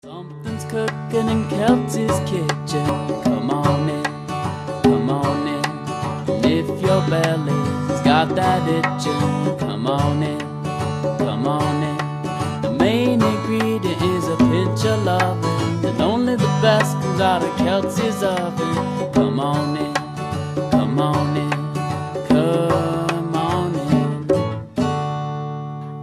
Something's cooking in Kelsey's kitchen. Come on in, come on in. And if your belly's got that itching, come on in, come on in. The main ingredient is a pinch of loving, and only the best comes out of Kelsey's oven. Come on in, come on in, come on in.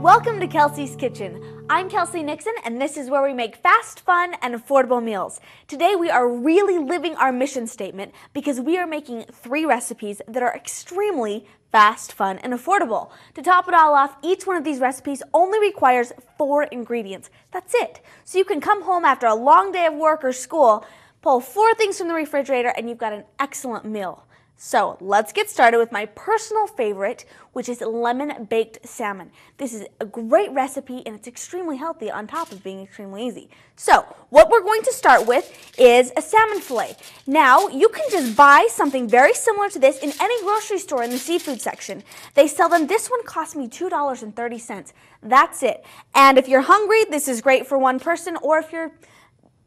Welcome to Kelsey's Kitchen. I'm Kelsey Nixon, and this is where we make fast, fun, and affordable meals. Today we are really living our mission statement because we are making 3 recipes that are extremely fast, fun, and affordable. To top it all off, each one of these recipes only requires 4 ingredients. That's it. So you can come home after a long day of work or school, pull 4 things from the refrigerator, and you've got an excellent meal. So let's get started with my personal favorite, which is lemon baked salmon. This is a great recipe and it's extremely healthy on top of being extremely easy. So what we're going to start with is a salmon fillet. Now you can just buy something very similar to this in any grocery store in the seafood section. They sell them. This one cost me $2.30. That's it. And if you're hungry, this is great for one person, or if you're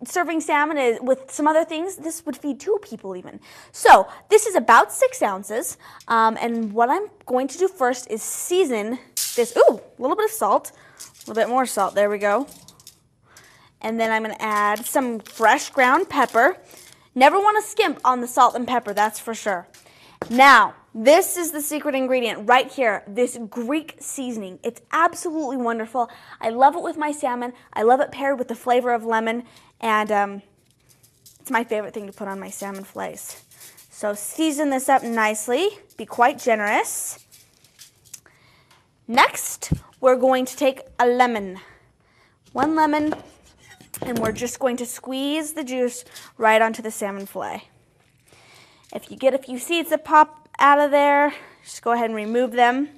serving salmon with some other things, this would feed 2 people even. So this is about 6 ounces, and what I'm going to do first is season this. Ooh, a little bit of salt, a little bit more salt, there we go. And then I'm going to add some fresh ground pepper. Never want to skimp on the salt and pepper, that's for sure. Now, this is the secret ingredient right here, this Greek seasoning. It's absolutely wonderful. I love it with my salmon. I love it paired with the flavor of lemon, and it's my favorite thing to put on my salmon fillets. So season this up nicely. Be quite generous. Next, we're going to take a lemon. 1 lemon, and we're just going to squeeze the juice right onto the salmon fillet. If you get a few seeds that pop out of there, just go ahead and remove them.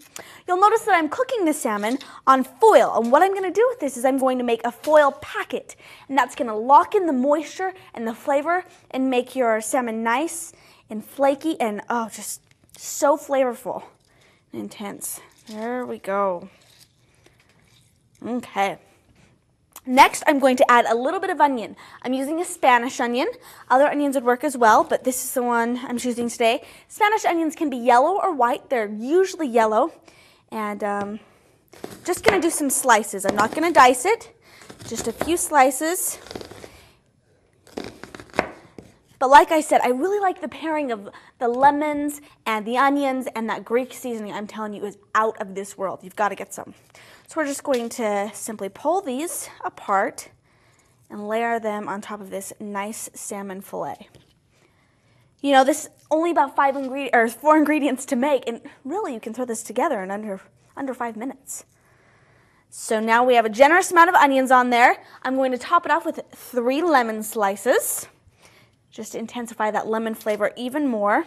You'll notice that I'm cooking the salmon on foil, and what I'm going to do with this is I'm going to make a foil packet, and that's going to lock in the moisture and the flavor and make your salmon nice and flaky and just so flavorful and intense. There we go. Okay. Next, I'm going to add a little bit of onion. I'm using a Spanish onion. Other onions would work as well, but this is the one I'm choosing today. Spanish onions can be yellow or white. They're usually yellow. And just going to do some slices. I'm not going to dice it, just a few slices. But like I said, I really like the pairing of the lemons and the onions and that Greek seasoning. I'm telling you, is out of this world. You've got to get some. So we're just going to simply pull these apart and layer them on top of this nice salmon fillet. You know, this is only about 4 ingredients to make, and really you can throw this together in under 5 minutes. So now we have a generous amount of onions on there. I'm going to top it off with 3 lemon slices, just to intensify that lemon flavor even more.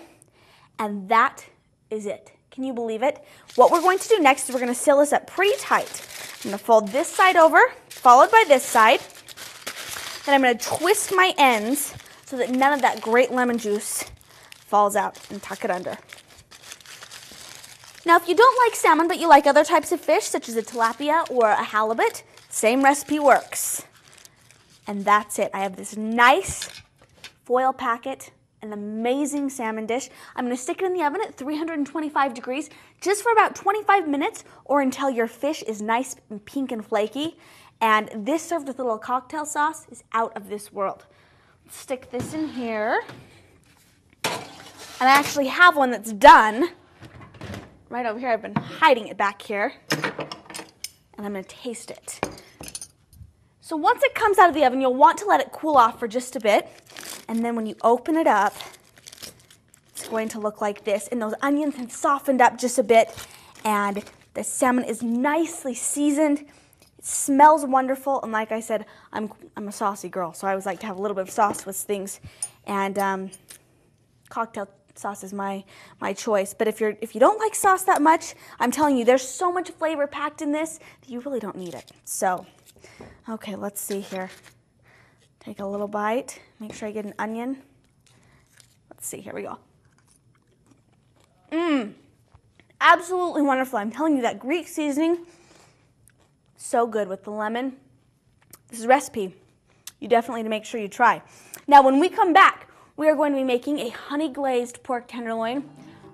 And that is it. Can you believe it? What we're going to do next is we're going to seal this up pretty tight. I'm going to fold this side over, followed by this side. Then I'm going to twist my ends so that none of that great lemon juice falls out, and tuck it under. Now, if you don't like salmon but you like other types of fish, such as a tilapia or a halibut, same recipe works. And that's it. I have this nice foil packet, an amazing salmon dish. I'm going to stick it in the oven at 325 degrees just for about 25 minutes, or until your fish is nice and pink and flaky. And this served with a little cocktail sauce is out of this world. Stick this in here. And I actually have one that's done right over here. I've been hiding it back here. And I'm going to taste it. So once it comes out of the oven, you'll want to let it cool off for just a bit. And then when you open it up, it's going to look like this. And those onions have softened up just a bit. And the salmon is nicely seasoned. It smells wonderful. And like I said, I'm a saucy girl, so I always like to have a little bit of sauce with things. And cocktail sauce is my choice. But if you don't like sauce that much, I'm telling you, there's so much flavor packed in this that you really don't need it. So, okay, let's see here. Take a little bite. Make sure I get an onion. Let's see, here we go. Absolutely wonderful. I'm telling you, that Greek seasoning, so good with the lemon. This is a recipe you definitely need to make sure you try. Now, when we come back, we are going to be making a honey glazed pork tenderloin.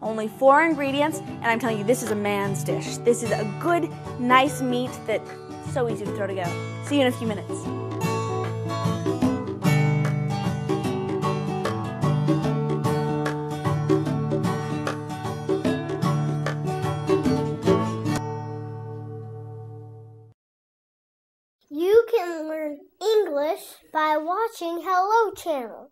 Only 4 ingredients, and I'm telling you, this is a man's dish. This is a good, nice meat that's so easy to throw together. See you in a few minutes. You can learn English by watching Hello Channel.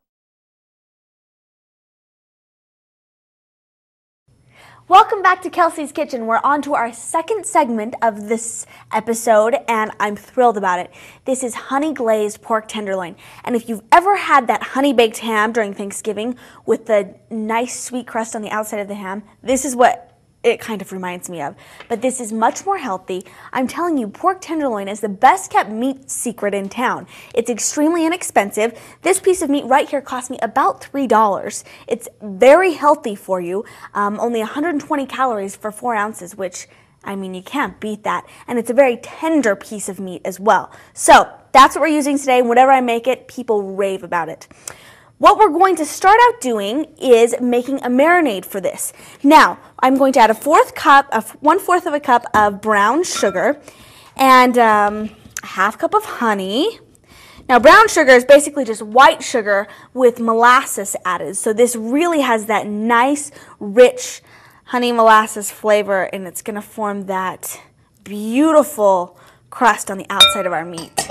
Welcome back to Kelsey's Kitchen. We're on to our second segment of this episode, and I'm thrilled about it. This is honey glazed pork tenderloin. And if you've ever had that honey baked ham during Thanksgiving with the nice sweet crust on the outside of the ham, this is what it kind of reminds me of. But this is much more healthy. I'm telling you, pork tenderloin is the best kept meat secret in town. It's extremely inexpensive. This piece of meat right here cost me about $3. It's very healthy for you. Only 120 calories for 4 ounces, which, I mean, you can't beat that. And it's a very tender piece of meat as well. So that's what we're using today. Whenever I make it, people rave about it. What we're going to start out doing is making a marinade for this. Now, I'm going to add 1/4 of a cup of brown sugar and a 1/2 cup of honey. Now, brown sugar is basically just white sugar with molasses added. So this really has that nice, rich honey molasses flavor, and it's going to form that beautiful crust on the outside of our meat.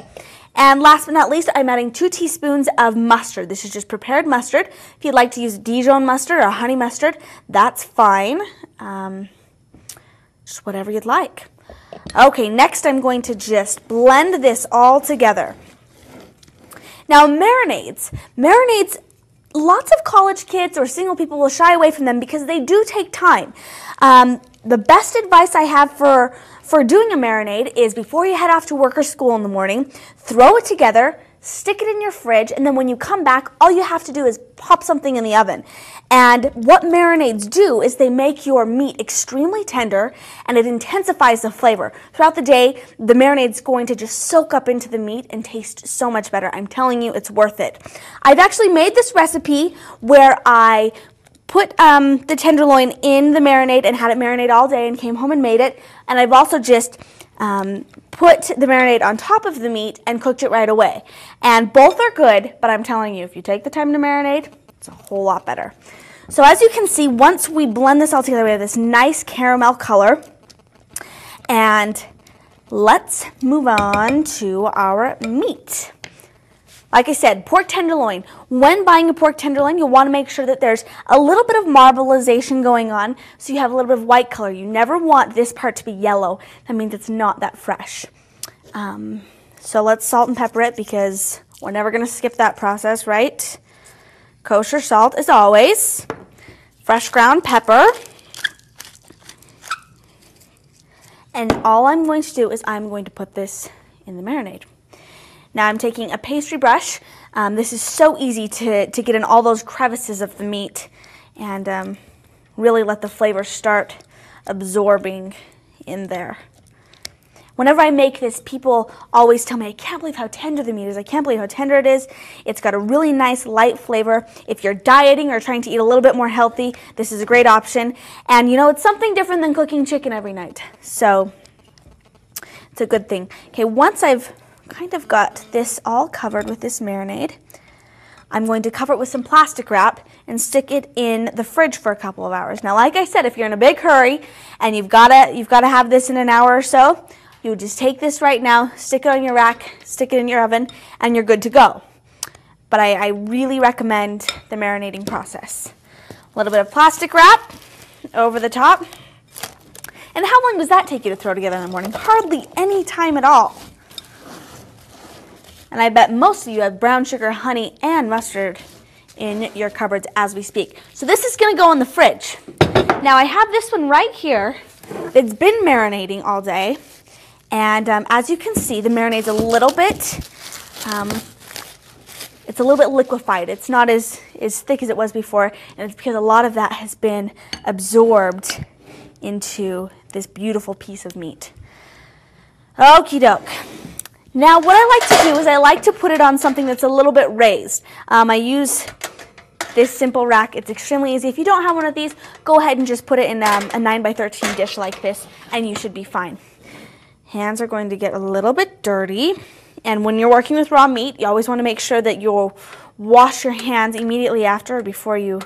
And last but not least, I'm adding 2 teaspoons of mustard. This is just prepared mustard. If you'd like to use Dijon mustard or honey mustard, that's fine. Just whatever you'd like. Okay, next I'm going to just blend this all together. Now, marinades, lots of college kids or single people will shy away from them because they do take time. The best advice I have for doing a marinade is before you head off to work or school in the morning, throw it together, stick it in your fridge, and then when you come back, all you have to do is pop something in the oven. And what marinades do is they make your meat extremely tender, and it intensifies the flavor. Throughout the day, the marinade's going to just soak up into the meat and taste so much better. I'm telling you, it's worth it. I've actually made this recipe where I put the tenderloin in the marinade and had it marinate all day and came home and made it. And I've also just put the marinade on top of the meat and cooked it right away. And both are good, but I'm telling you, if you take the time to marinate, it's a whole lot better. So as you can see, once we blend this all together, we have this nice caramel color. And let's move on to our meat. Like I said, pork tenderloin. When buying a pork tenderloin, you'll want to make sure that there's a little bit of marbleization going on, so you have a little bit of white color. You never want this part to be yellow. That means it's not that fresh. So let's salt and pepper it because we're never going to skip that process, right? Kosher salt as always. Fresh ground pepper. And all I'm going to do is I'm going to put this in the marinade. Now I'm taking a pastry brush. This is so easy to get in all those crevices of the meat and really let the flavor start absorbing in there. Whenever I make this, people always tell me, I can't believe how tender the meat is. I can't believe how tender it is. It's got a really nice light flavor. If you're dieting or trying to eat a little bit more healthy, this is a great option. And you know, it's something different than cooking chicken every night. So it's a good thing. Okay, once I've kind of got this all covered with this marinade, I'm going to cover it with some plastic wrap and stick it in the fridge for a couple of hours. Now, like I said, if you're in a big hurry and you've got to have this in an hour or so, you would just take this right now, stick it on your rack, stick it in your oven, and you're good to go. But I really recommend the marinating process. A little bit of plastic wrap over the top. And how long does that take you to throw together in the morning? Hardly any time at all. And I bet most of you have brown sugar, honey, and mustard in your cupboards as we speak. So this is going to go in the fridge. Now I have this one right here that's been marinating all day. And as you can see, the marinade's a little bit, it's a little bit liquefied. It's not as thick as it was before, and it's because a lot of that has been absorbed into this beautiful piece of meat. Okie doke. Now what I like to do is I like to put it on something that's a little bit raised. I use this simple rack. It's extremely easy. If you don't have one of these, go ahead and just put it in a 9 by 13 dish like this and you should be fine. Hands are going to get a little bit dirty, and when you're working with raw meat, you always want to make sure that you'll wash your hands immediately after or before you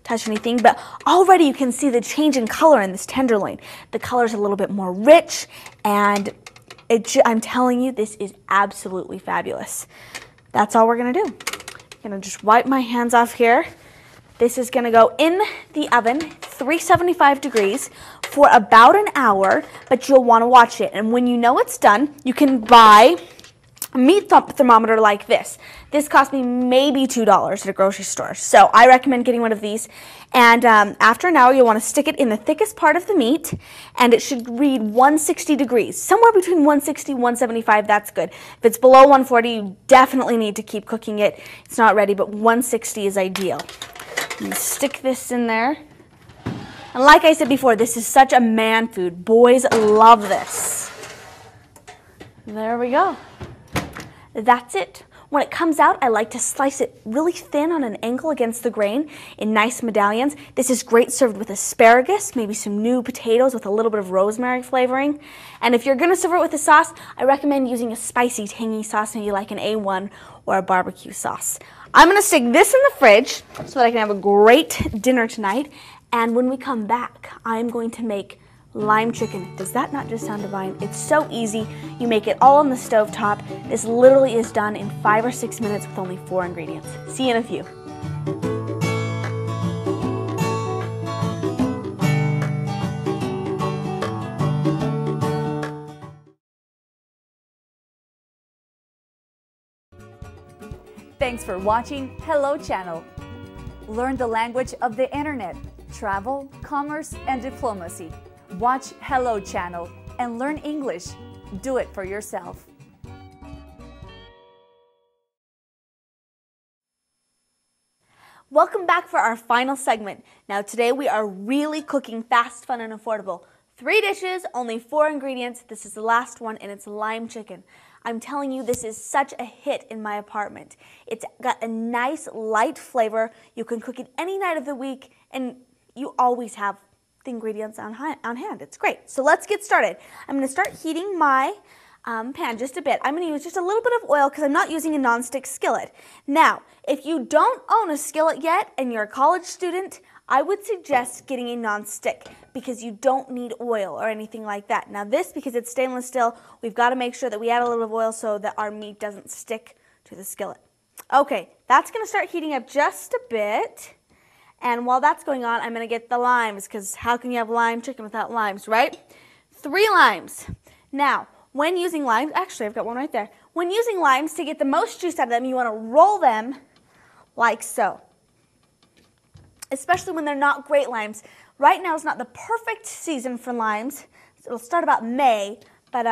touch anything. But already you can see the change in color in this tenderloin. The color is a little bit more rich, and I'm telling you, this is absolutely fabulous. That's all we're going to do. I'm going to just wipe my hands off here. This is going to go in the oven, 375 degrees, for about an hour, but you'll want to watch it. And when you know it's done, you can buy a meat thermometer like this. This cost me maybe $2 at a grocery store, so I recommend getting one of these. And after an hour, you'll want to stick it in the thickest part of the meat, and it should read 160 degrees. Somewhere between 160 and 175, that's good. If it's below 140, you definitely need to keep cooking it. It's not ready, but 160 is ideal. And stick this in there. And like I said before, this is such a man food. Boys love this. There we go. That's it. When it comes out, I like to slice it really thin on an angle against the grain in nice medallions. This is great served with asparagus, maybe some new potatoes with a little bit of rosemary flavoring. And if you're going to serve it with a sauce, I recommend using a spicy, tangy sauce, maybe like an A1 or a barbecue sauce. I'm going to stick this in the fridge so that I can have a great dinner tonight. And when we come back, I'm going to make lime chicken. Does that not just sound divine? It's so easy. You make it all on the stove top. This literally is done in 5 or 6 minutes with only 4 ingredients. See you in a few. Thanks for watching Hello Channel. Learn the language of the internet, travel, commerce, and diplomacy. Watch Hello Channel and learn English. Do it for yourself. Welcome back for our final segment. Now today we are really cooking fast, fun, and affordable. 3 dishes, only 4 ingredients. This is the last one, and it's lime chicken. I'm telling you, this is such a hit in my apartment. It's got a nice light flavor. You can cook it any night of the week, and you always have the ingredients on hand. It's great. So let's get started. I'm going to start heating my pan just a bit. I'm going to use just a little bit of oil because I'm not using a nonstick skillet. Now, if you don't own a skillet yet and you're a college student, I would suggest getting a nonstick because you don't need oil or anything like that. Now this, because it's stainless steel, we've got to make sure that we add a little bit of oil so that our meat doesn't stick to the skillet. Okay, that's going to start heating up just a bit. And while that's going on, I'm going to get the limes, because how can you have lime chicken without limes, right? 3 limes. Now, when using limes, actually I've got one right there. When using limes, to get the most juice out of them, you want to roll them like so. Especially when they're not great limes. Right now is not the perfect season for limes. It'll start about May, but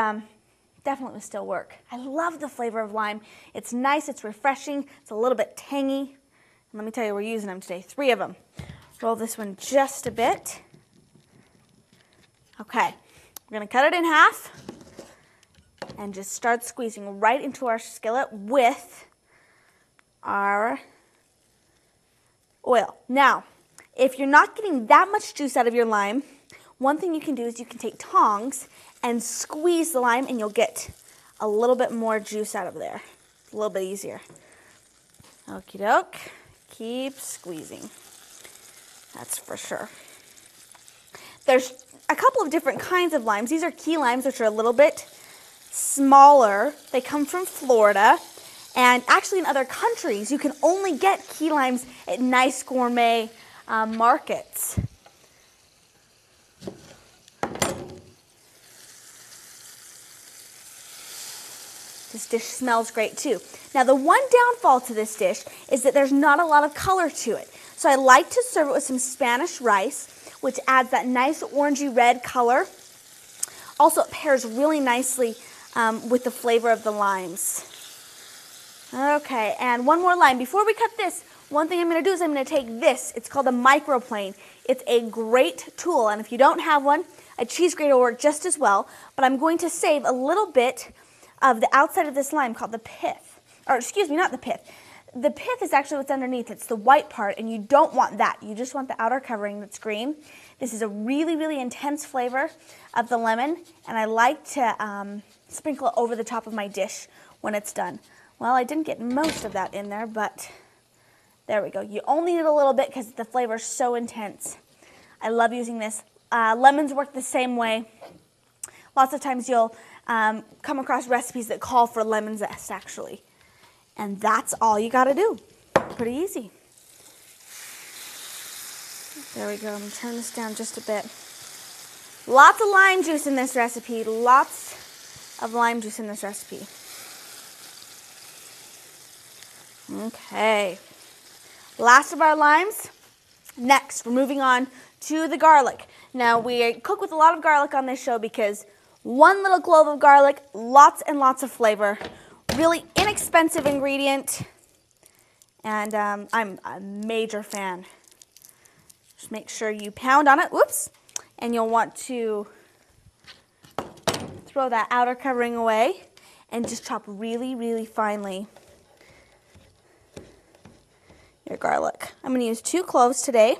definitely will still work. I love the flavor of lime. It's nice, it's refreshing, it's a little bit tangy. Let me tell you, we're using them today, 3 of them. Roll this one just a bit. Okay, we're going to cut it in half and just start squeezing right into our skillet with our oil. Now, if you're not getting that much juice out of your lime, one thing you can do is you can take tongs and squeeze the lime, and you'll get a little bit more juice out of there. It's a little bit easier. Okie doke. Keep squeezing. That's for sure. There's a couple of different kinds of limes. These are key limes, which are a little bit smaller. They come from Florida. And actually in other countries, you can only get key limes at nice gourmet markets. This dish smells great too. Now the one downfall to this dish is that there's not a lot of color to it. So I like to serve it with some Spanish rice, which adds that nice orangey red color. Also it pairs really nicely with the flavor of the limes. Okay, and one more lime. Before we cut this, one thing I'm going to do is I'm going to take this. It's called a microplane. It's a great tool, and if you don't have one, a cheese grater will work just as well. But I'm going to save a little bit of the outside of this lime called the pith. Or excuse me, not the pith. The pith is actually what's underneath. It's the white part, and you don't want that. You just want the outer covering that's green. This is a really, really intense flavor of the lemon, and I like to sprinkle it over the top of my dish when it's done. Well, I didn't get most of that in there, but there we go. You only need a little bit because the flavor is so intense. I love using this. Lemons work the same way. Lots of times you'll come across recipes that call for lemon zest, actually. And that's all you got to do. Pretty easy. There we go. I'm going to turn this down just a bit. Lots of lime juice in this recipe. Lots of lime juice in this recipe. Okay. Last of our limes. Next, we're moving on to the garlic. Now, we cook with a lot of garlic on this show because one little clove of garlic, lots and lots of flavor. Really inexpensive ingredient, and I'm a major fan. Just make sure you pound on it, whoops, and you'll want to throw that outer covering away and just chop really, really finely your garlic. I'm going to use 2 cloves today.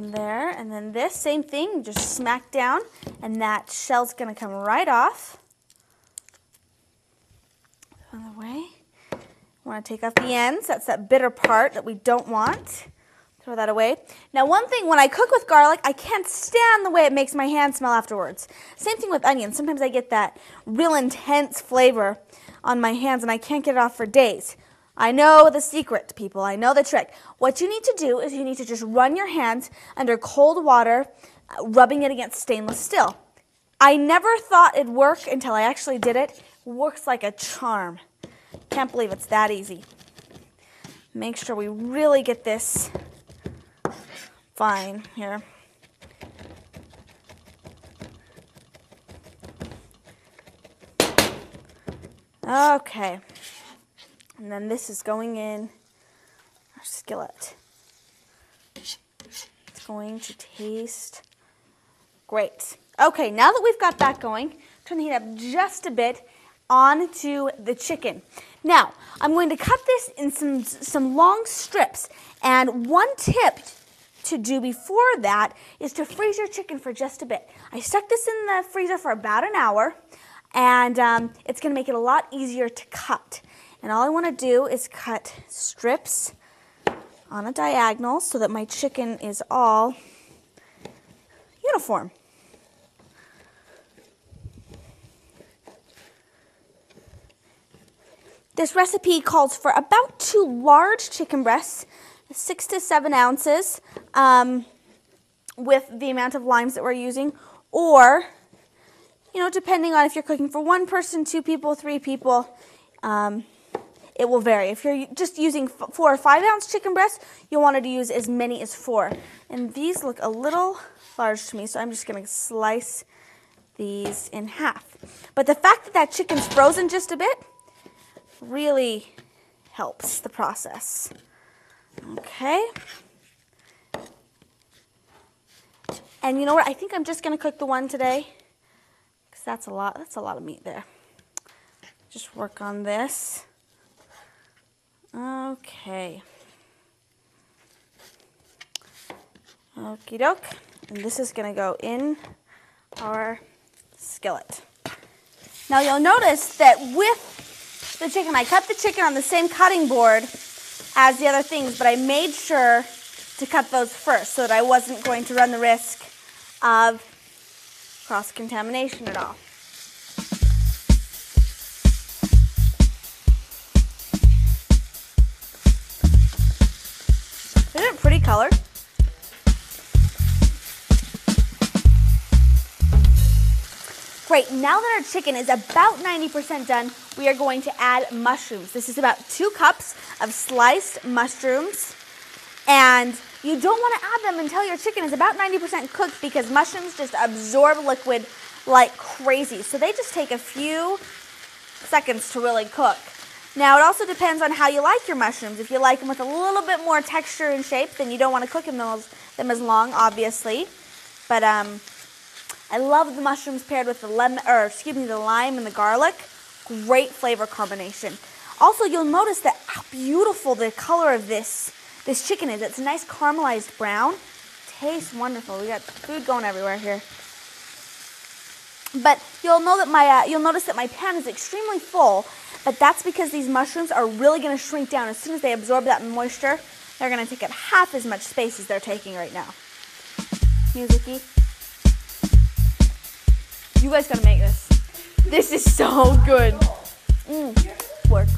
There, and then this same thing, just smack down, and that shell's going to come right off. On the way. Want to take off the ends. That's that bitter part that we don't want. Throw that away. Now, one thing, when I cook with garlic, I can't stand the way it makes my hand smell afterwards. Same thing with onions. Sometimes I get that real intense flavor on my hands, and I can't get it off for days. I know the secret, people. I know the trick. What you need to do is you need to just run your hands under cold water, rubbing it against stainless steel. I never thought it'd work until I actually did it. It works like a charm. Can't believe it's that easy. Make sure we really get this fine here. Okay. And then this is going in our skillet. It's going to taste great. Okay, now that we've got that going, turn the heat up just a bit onto the chicken. Now, I'm going to cut this in some long strips. And one tip to do before that is to freeze your chicken for just a bit. I stuck this in the freezer for about an hour, and it's going to make it a lot easier to cut. And all I want to do is cut strips on a diagonal so that my chicken is all uniform. This recipe calls for about 2 large chicken breasts, 6 to 7 ounces, with the amount of limes that we're using, or, you know, depending on if you're cooking for 1 person, 2 people, 3 people, it will vary. If you're just using 4 or 5 ounce chicken breasts, you'll want to use as many as 4. And these look a little large to me, so I'm just going to slice these in half. But the fact that that chicken's frozen just a bit really helps the process. Okay. And you know what? I think I'm just going to cook the one today, because that's a lot of meat there. Just work on this. Okay. Okie doke. And this is going to go in our skillet. Now you'll notice that with the chicken, I cut the chicken on the same cutting board as the other things, but I made sure to cut those first so that I wasn't going to run the risk of cross-contamination at all. Isn't it pretty color? Great, now that our chicken is about 90% done, we are going to add mushrooms. This is about 2 cups of sliced mushrooms. And you don't want to add them until your chicken is about 90% cooked, because mushrooms just absorb liquid like crazy. So they just take a few seconds to really cook. Now, it also depends on how you like your mushrooms. If you like them with a little bit more texture and shape, then you don't want to cook them as long, obviously. But I love the mushrooms paired with the the lime and the garlic. Great flavor combination. Also, you'll notice that how beautiful the color of this chicken is. It's a nice caramelized brown. Tastes wonderful. We got food going everywhere here. But you'll notice that my pan is extremely full, but that's because these mushrooms are really going to shrink down. As soon as they absorb that moisture, they're going to take up half as much space as they're taking right now. Music-y. You guys gotta make this. This is so good. Work.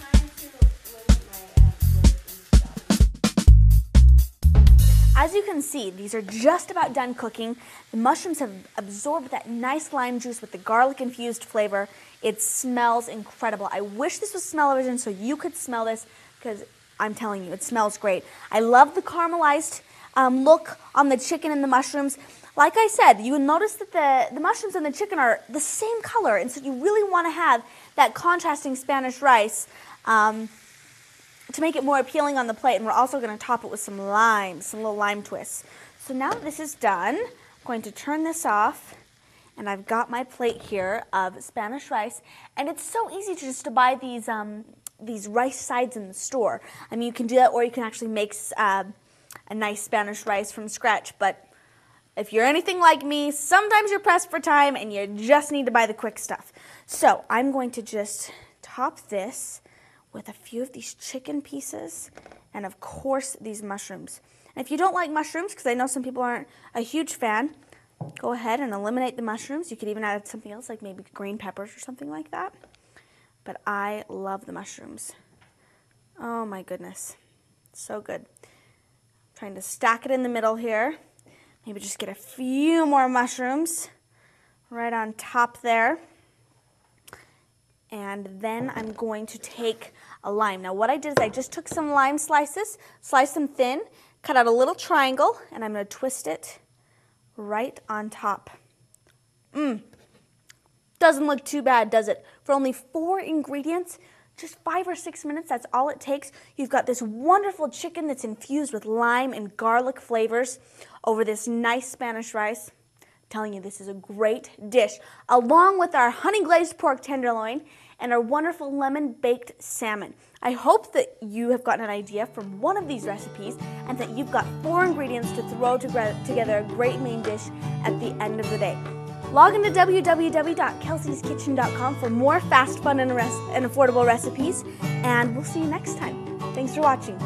As you can see, these are just about done cooking. The mushrooms have absorbed that nice lime juice with the garlic-infused flavor. It smells incredible. I wish this was smell-o-vision so you could smell this, because I'm telling you, it smells great. I love the caramelized look on the chicken and the mushrooms. Like I said, you notice that the mushrooms and the chicken are the same color, and so you really want to have that contrasting Spanish rice to make it more appealing on the plate, and we're also going to top it with some lime, some little lime twists. So now that this is done, I'm going to turn this off, and I've got my plate here of Spanish rice, and it's so easy to buy these rice sides in the store. I mean, you can do that, or you can actually make a nice Spanish rice from scratch, but if you're anything like me, sometimes you're pressed for time and you just need to buy the quick stuff. So I'm going to just top this with a few of these chicken pieces and of course these mushrooms. And if you don't like mushrooms, because I know some people aren't a huge fan, go ahead and eliminate the mushrooms. You could even add something else like maybe green peppers or something like that. But I love the mushrooms. Oh my goodness, so good. I'm trying to stack it in the middle here. Maybe just get a few more mushrooms right on top there. And then I'm going to take a lime. Now what I did is I just took some lime slices, sliced them thin, cut out a little triangle, and I'm going to twist it right on top. Doesn't look too bad, does it? For only 4 ingredients, just 5 or 6 minutes, that's all it takes. You've got this wonderful chicken that's infused with lime and garlic flavors over this nice Spanish rice. I'm telling you, this is a great dish, along with our honey glazed pork tenderloin and our wonderful lemon baked salmon. I hope that you have gotten an idea from one of these recipes and that you've got 4 ingredients to throw together a great main dish at the end of the day. Log into www.kelseykitchen.com for more fast, fun, and affordable recipes, and we'll see you next time. Thanks for watching.